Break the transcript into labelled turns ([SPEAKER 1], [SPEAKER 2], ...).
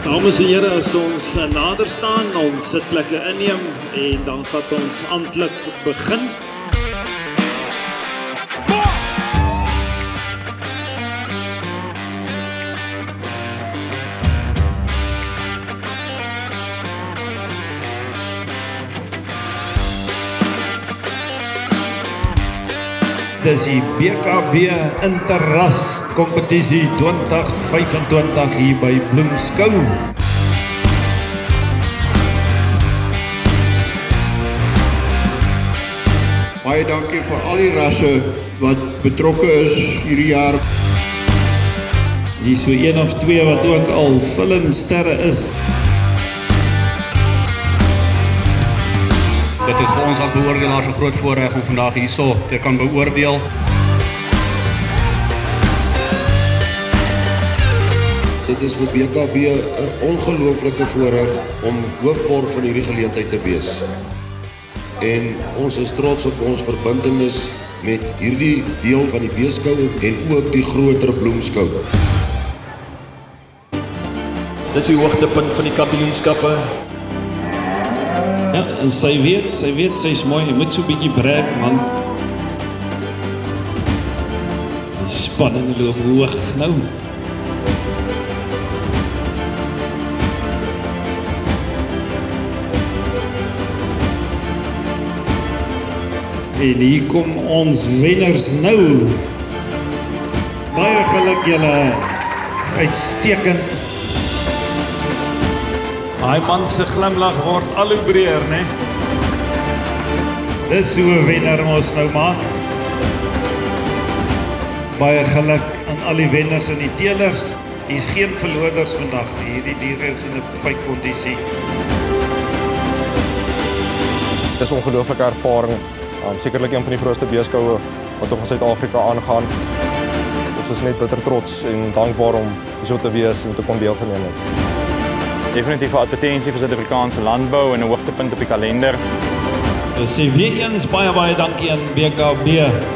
[SPEAKER 1] Dames en here, as ons nader staan, ons sitplekke inneem en dan gaan ons amptelik begin. Dis die BKB Interras kompetisie 2025 hier by Bloemskou.
[SPEAKER 2] Baie dankie vir al die rasse wat betrokke is hierdie jaar.
[SPEAKER 1] Hier so een of twee wat ook al filmsterre is.
[SPEAKER 3] Dit is vir ons as beoordelaars 'n groot voorreg om vandag hierso te kan beoordeel.
[SPEAKER 2] Dit is vir BKB 'n ongelooflike voorreg om hoofborg van hierdie geleentheid te wees. En ons is trots op ons verbintenis met hierdie deel van die beeskou en ook die groter Bloemskou.
[SPEAKER 4] Dis die hoogtepunt van die kampioenskappe.
[SPEAKER 1] Ja, en sy weet, sy's mooi, jy moet so 'n bietjie brek, man. Die spanning loop hoog nou. En hier kom ons wenners nou. Baie geluk julle, uitstekend.
[SPEAKER 4] Daai man se glimlag word al hoe breër, né?
[SPEAKER 1] Dis so 'n wenner ons nou maak. Baie geluk aan al die wenners en die teelers. Hier's geen verloders vandag nie. Hierdie diere is in 'n bykondisie.
[SPEAKER 5] Dis 'n ongelooflike ervaring. Sekerlik een van die grootste beeskoue wat op in Suid-Afrika aangaan. Ons is net bitter trots en dankbaar om so te wees en te kon deelgeneem het.
[SPEAKER 6] Definitief 'n advertensie vir Suid-Afrikaanse landbou en 'n hoogtepunt op die kalender.
[SPEAKER 1] Ons sê weer eens baie dankie aan BKB.